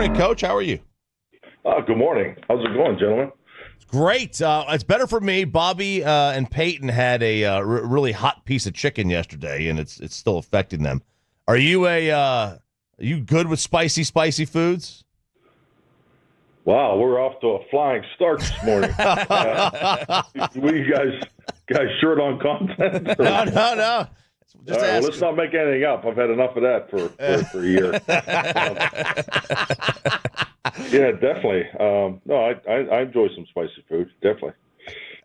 morning, Coach. How are you? Good morning. How's it going, gentlemen? Great. It's better for me. Bobby and Peyton had a really hot piece of chicken yesterday, and it's still affecting them. Are you you good with spicy foods? Wow, we're off to a flying start this morning. Were you guys short on content? No. Just well, let's not make anything up. I've had enough of that for a year. Yeah, definitely. No, I enjoy some spicy food. Definitely.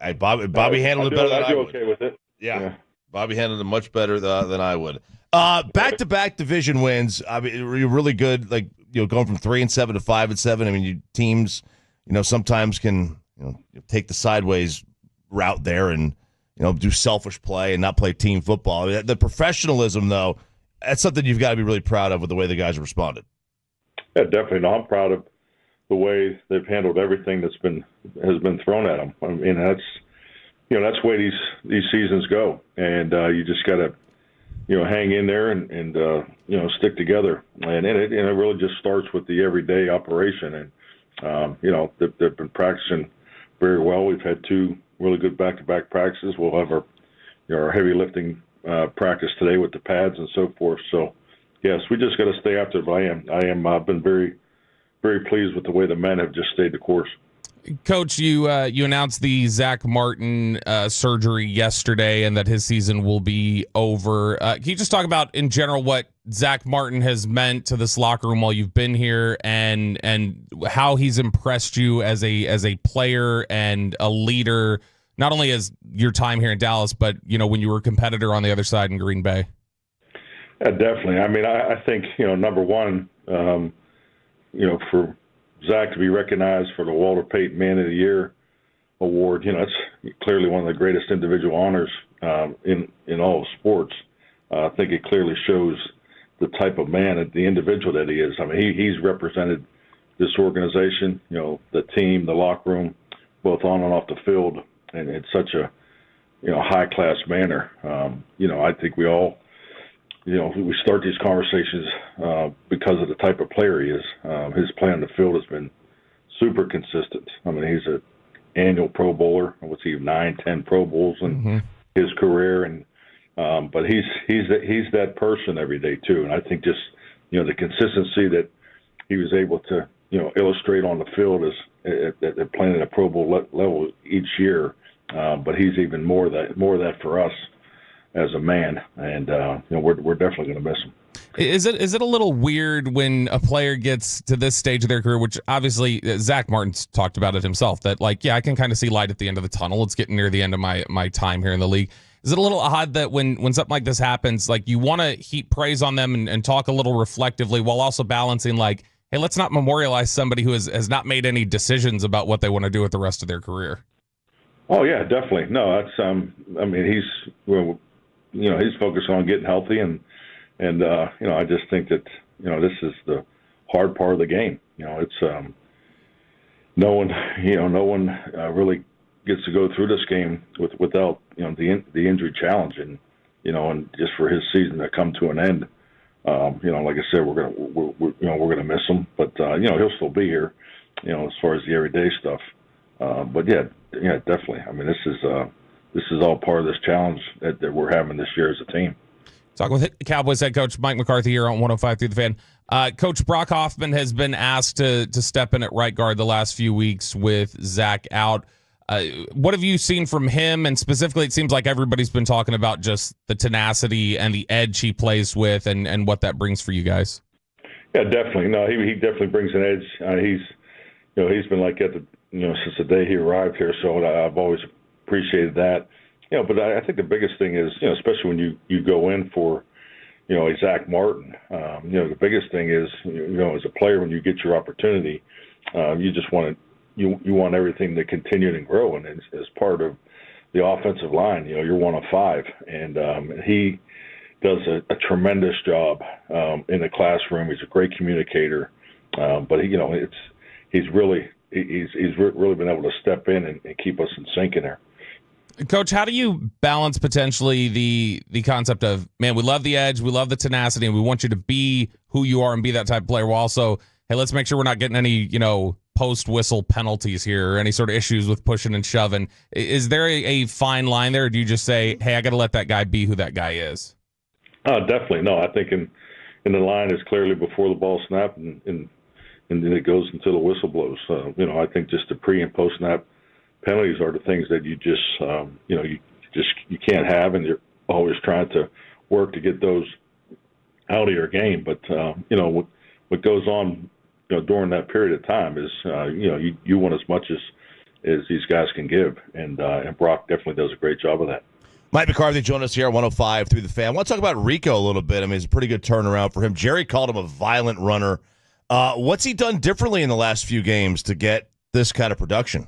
Hey, Bobby handled it better than I would. I do okay with it. Yeah. Bobby handled it much better than I would. Back-to-back division wins. I mean, you're really good. Like, going from 3-7 to 5-7. I mean, teams, sometimes can take the sideways route there and do selfish play and not play team football. The professionalism, though, that's something you've got to be really proud of with the way the guys have responded. Yeah, definitely. No, I'm proud of the way they've handled everything has been thrown at them. I mean, that's the way these seasons go, and you just got to hang in there and stick together. And it really just starts with the everyday operation. And they've been practicing very well. We've had 2 really good back-to-back practices. We'll have our heavy lifting practice today with the pads and so forth. So, yes, we just got to stay after it. I've been very, very pleased with the way the men have just stayed the course. Coach, you announced the Zack Martin surgery yesterday and that his season will be over. Can you just talk about, in general, what Zack Martin has meant to this locker room while you've been here and how he's impressed you as a player and a leader, not only as your time here in Dallas, but, when you were a competitor on the other side in Green Bay? Yeah, definitely. I mean, I think, number one, for Zack to be recognized for the Walter Payton Man of the Year award, it's clearly one of the greatest individual honors in all of sports. I think it clearly shows the type of man, the individual that he is. I mean, he's represented this organization, the team, the locker room, both on and off the field, and in such a high-class manner. I think we all we start these conversations because of the type of player he is. His play on the field has been super consistent. I mean, he's an annual Pro Bowler. What's he, 9, 10 Pro Bowls in his career, and but he's that person every day too. And I think just the consistency that he was able to illustrate on the field is at playing at a Pro Bowl level each year. But he's even more of that for us as a man, and we're definitely going to miss him. Is it a little weird when a player gets to this stage of their career, which obviously Zack Martin's talked about it himself, that I can kind of see light at the end of the tunnel. It's getting near the end of my time here in the league. Is it a little odd that when something like this happens, you want to heap praise on them and talk a little reflectively while also balancing hey, let's not memorialize somebody who has not made any decisions about what they want to do with the rest of their career? Oh yeah, definitely. No, that's I mean, he's focused on getting healthy, and I just think that this is the hard part of the game. It's no one really gets to go through this game without the injury challenge, and just for his season to come to an end. Like I said, we're gonna miss him, but he'll still be here. As far as the everyday stuff, but yeah, definitely. I mean, this is all part of this challenge that we're having this year as a team. Talking with Cowboys head coach Mike McCarthy here on 105 through the Fan. Coach Brock Hoffman has been asked to step in at right guard the last few weeks with Zack out. What have you seen from him? And specifically, it seems like everybody's been talking about just the tenacity and the edge he plays with and what that brings for you guys. Yeah, definitely. No, he definitely brings an edge. He's been like that since the day he arrived here, so I've always appreciated that. But I think the biggest thing is, especially when you go in for, a Zack Martin, the biggest thing is, as a player, when you get your opportunity, you just want you want everything to continue and grow. And as part of the offensive line, you're one of 5, and he does a tremendous job in the classroom. He's a great communicator, but he's really been able to step in and keep us in sync in there. Coach, how do you balance potentially the concept of, man, we love the edge, we love the tenacity, and we want you to be who you are and be that type of player, while also hey, let's make sure we're not getting any, post-whistle penalties here or any sort of issues with pushing and shoving. Is there a fine line there, or do you just say, hey, I got to let that guy be who that guy is? Definitely. No, I think in the line is clearly before the ball snap and then it goes until the whistle blows. I think just the pre and post snap penalties are the things that you just you can't have, and you're always trying to work to get those out of your game. But what goes on during that period of time is you want as much as these guys can give, and Brock definitely does a great job of that. Mike McCarthy joined us here at 105 through the fan. I want to talk about Rico a little bit. I mean, it's a pretty good turnaround for him. Jerry called him a violent runner. What's he done differently in the last few games to get this kind of production?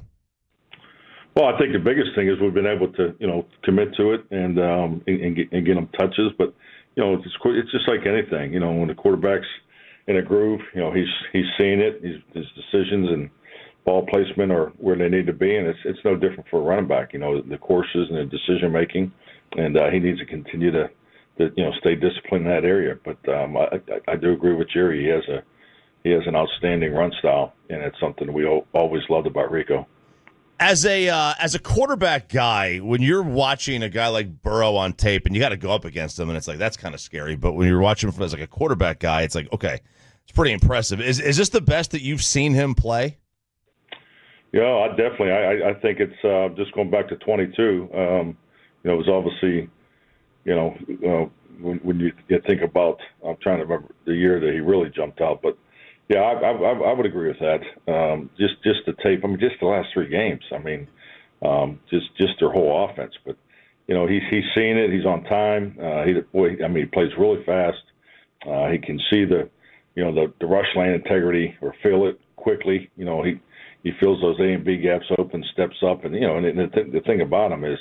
Well, I think the biggest thing is we've been able to, commit to it and get him touches. But it's just like anything. When the quarterback's in a groove, he's seeing it. His decisions and ball placement are where they need to be, and it's no different for a running back. The courses and the decision making, and he needs to continue to stay disciplined in that area. But I do agree with Jerry. He has an outstanding run style, and it's something we always loved about Rico. As a quarterback guy, when you're watching a guy like Burrow on tape, and you got to go up against him, and it's like that's kind of scary. But when you're watching him as like a quarterback guy, it's like okay, it's pretty impressive. Is this the best that you've seen him play? Yeah, I think it's just going back to 22. It was obviously, when you think about, I'm trying to remember the year that he really jumped out, but yeah, I would agree with that. Just the tape. I mean, just the last 3 games. I mean, just their whole offense. But he's seeing it. He's on time. He plays really fast. He can see the rush lane integrity or feel it quickly. He fills those A and B gaps open, steps up, and the thing about him is,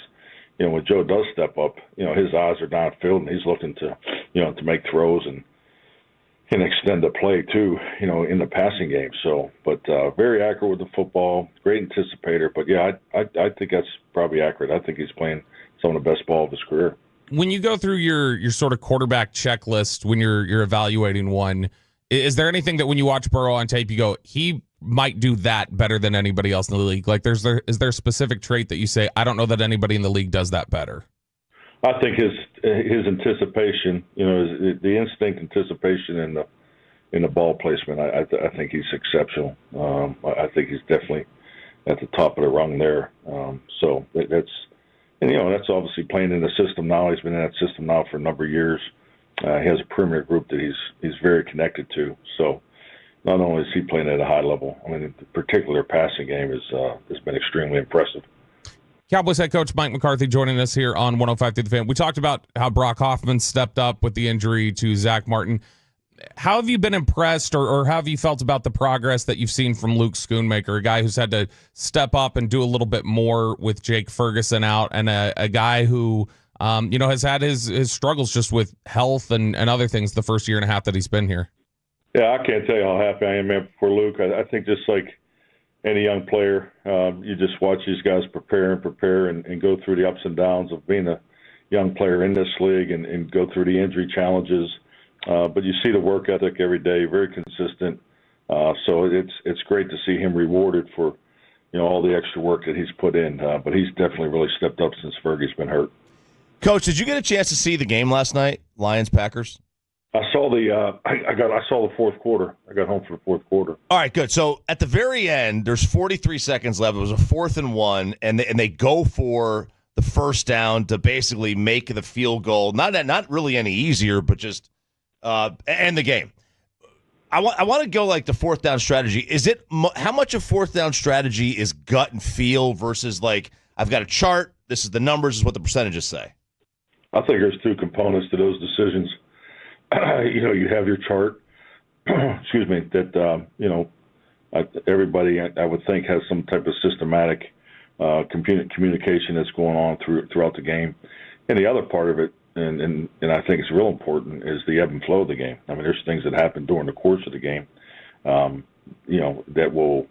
when Joe does step up, his eyes are downfield and he's looking to make throws and extend the play too, in the passing game. So, but very accurate with the football, great anticipator. But yeah, I think that's probably accurate. I think he's playing some of the best ball of his career. When you go through your sort of quarterback checklist when you're evaluating one, is there anything that when you watch Burrow on tape you go, he might do that better than anybody else in the league? Like, is there a specific trait that you say, I don't know that anybody in the league does that better? I think his anticipation, the instinct anticipation in the ball placement. I think he's exceptional. I think he's definitely at the top of the rung there. So that's obviously playing in the system now. He's been in that system now for a number of years. He has a premier group that he's very connected to. So not only is he playing at a high level, I mean, the particular passing game has been extremely impressive. Cowboys head coach Mike McCarthy joining us here on 105 through the fan. We talked about how Brock Hoffman stepped up with the injury to Zack Martin. How have you been impressed or how have you felt about the progress that you've seen from Luke Schoonmaker, a guy who's had to step up and do a little bit more with Jake Ferguson out, and a guy who has had his struggles just with health and other things the first year and a half that he's been here? Yeah, I can't tell you how happy I am for Luke. I think just like any young player, you just watch these guys prepare and go through the ups and downs of being a young player in this league and go through the injury challenges. But you see the work ethic every day, very consistent. So it's great to see him rewarded for all the extra work that he's put in. But he's definitely really stepped up since Fergie's been hurt. Coach, did you get a chance to see the game last night, Lions-Packers? I saw I saw the fourth quarter. I got home for the fourth quarter. All right, good. So at the very end, there's 43 seconds left. It was a 4th and 1, and they go for the first down to basically make the field goal. Not really any easier, but just end the game. I want to go like the 4th down strategy. Is it how much of 4th down strategy is gut and feel versus like I've got a chart, this is the numbers, this is what the percentages say? I think there's 2 components to those decisions. You have your chart, excuse me, that, everybody, I would think, has some type of systematic communication that's going on throughout the game. And the other part of it, and I think it's real important, is the ebb and flow of the game. I mean, there's things that happen during the course of the game, that will,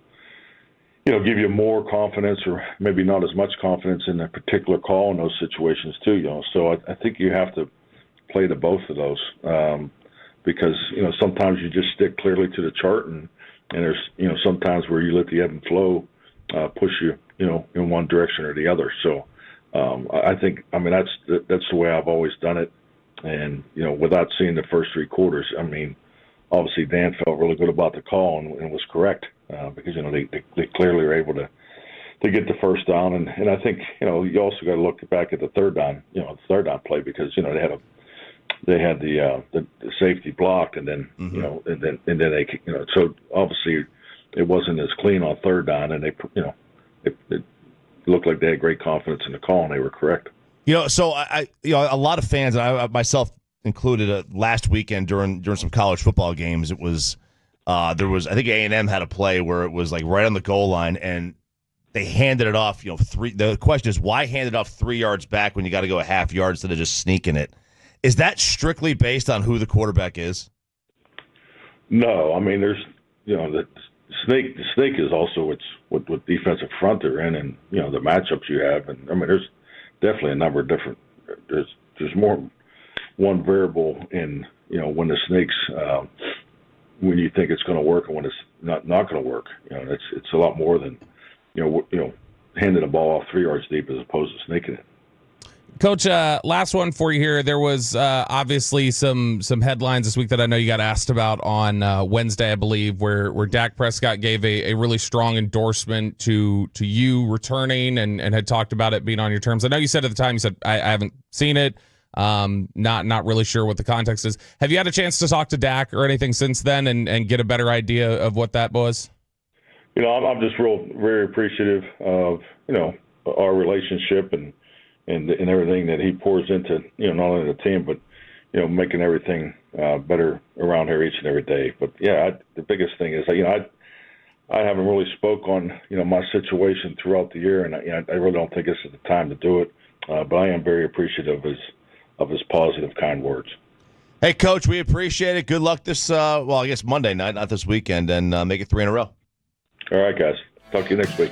give you more confidence or maybe not as much confidence in a particular call in those situations too, So I think you have to play to both of those because sometimes you just stick clearly to the chart and and there's sometimes where you let the ebb and flow push you in one direction or the other. So I think that's the way I've always done it, and without seeing the first three quarters, obviously Dan felt really good about the call and was correct because they clearly were able to get the first down, and I think you also got to look back at the third down play because they had the safety blocked, and then and then they so obviously it wasn't as clean on third down, and it looked like they had great confidence in the call, and they were correct. So I a lot of fans, and I myself included, last weekend during some college football games, it was there was, I think A&M had a play where it was like right on the goal line, and they handed it off. The question is, why hand it off 3 yards back when you got to go a half yard instead of just sneaking it? Is that strictly based on who the quarterback is? No, there's the snake is also what defensive front they're in, and the matchups you have, and there's definitely a number of different. There's more one variable in when the snakes when you think it's going to work and when it's not going to work. It's a lot more than handing the ball off 3 yards deep as opposed to sneaking it. Coach, last one for you here. There was obviously some headlines this week that I know you got asked about on Wednesday, I believe, where Dak Prescott gave a really strong endorsement to you returning and had talked about it being on your terms. I know you said at the time, you said, I haven't seen it, not really sure what the context is. Have you had a chance to talk to Dak or anything since then and get a better idea of what that was? I'm just very appreciative of our relationship and everything that he pours into not only the team but making everything better around here each and every day. But the biggest thing is I haven't really spoke on my situation throughout the year, and I really don't think this is the time to do it. But I am very appreciative of his positive, kind words. Hey, Coach, we appreciate it. Good luck this I guess Monday night, not this weekend, and make it 3 in a row. All right, guys. Talk to you next week.